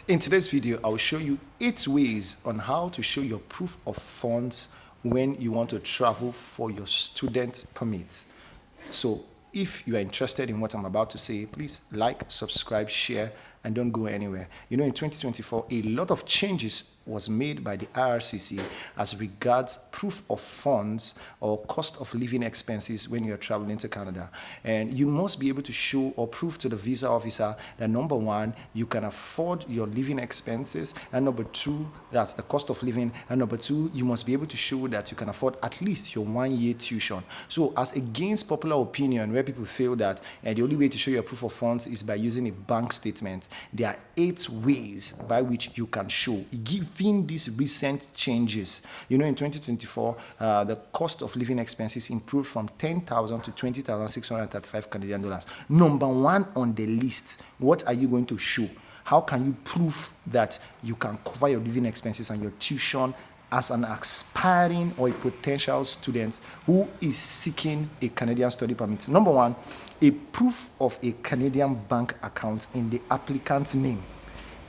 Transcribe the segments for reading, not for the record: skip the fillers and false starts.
In today's video, I will show you 8 ways on how to show your proof of funds when you want to travel for your student permit. So if you are interested in what I'm about to say, please like, subscribe, share, and don't go anywhere. You know, in 2024, a lot of changes was made by the IRCC as regards proof of funds or cost of living expenses when you're traveling to Canada. And you must be able to show or prove to the visa officer that number one, you can afford your living expenses, and number two, that's the cost of living, and number two, you must be able to show that you can afford at least your 1-year tuition. So as against popular opinion where people feel that the only way to show your proof of funds is by using a bank statement, there are 8 ways by which you can show. Given these recent changes, you know, in 2024, the cost of living expenses improved from 10,000 to 20,635 Canadian dollars. Number one on the list, what are you going to show? How can you prove that you can cover your living expenses and your tuition as an aspiring or a potential student who is seeking a Canadian study permit? Number one, a proof of a Canadian bank account in the applicant's name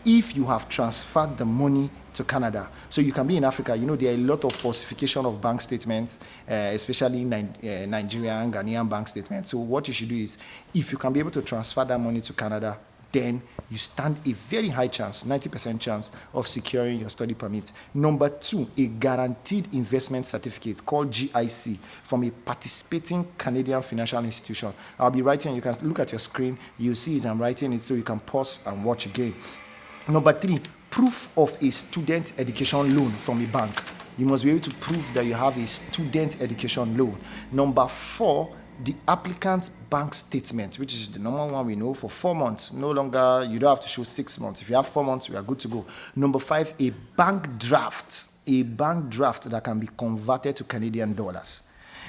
if you have transferred the money to Canada. So you can be in Africa, you know, there are a lot of falsification of bank statements, especially Nigerian, Ghanaian bank statements. So what you should do is, if you can be able to transfer that money to Canada, then you stand a very high chance, 90% chance of securing your study permit. Number two, a guaranteed investment certificate called GIC from a participating Canadian financial institution. I'll be writing, you can look at your screen, you see it, I'm writing it, so you can pause and watch again. Number three, proof of a student education loan from a bank. You must be able to prove that you have a student education loan. Number four, the applicant's bank statement, which is the normal one we know for 4 months. No longer, you don't have to show 6 months. If you have 4 months, we are good to go. Number five, a bank draft that can be converted to Canadian dollars.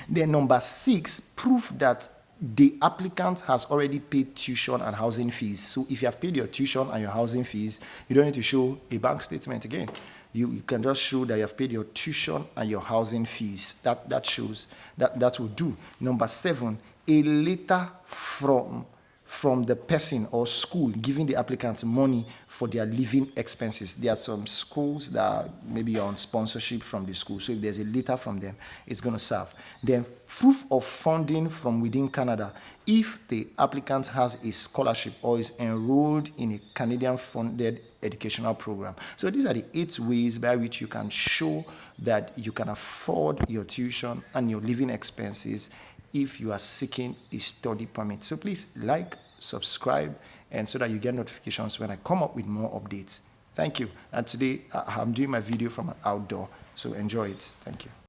Then number six, proof that the applicant has already paid tuition and housing fees. So if you have paid your tuition and your housing fees, you don't need to show a bank statement again. You can just show that you have paid your tuition and your housing fees. That shows that will do. Number seven, a letter from the person or school giving the applicant money for their living expenses. There are some schools that maybe are on sponsorship from the school. So if there's a letter from them, it's going to serve. Then proof of funding from within Canada. If the applicant has a scholarship or is enrolled in a Canadian funded educational program. So these are the 8 ways by which you can show that you can afford your tuition and your living expenses if you are seeking a study permit. So please like, subscribe, and so that you get notifications when I come up with more updates. Thank you. And today I'm doing my video from an outdoor, so enjoy it. Thank you.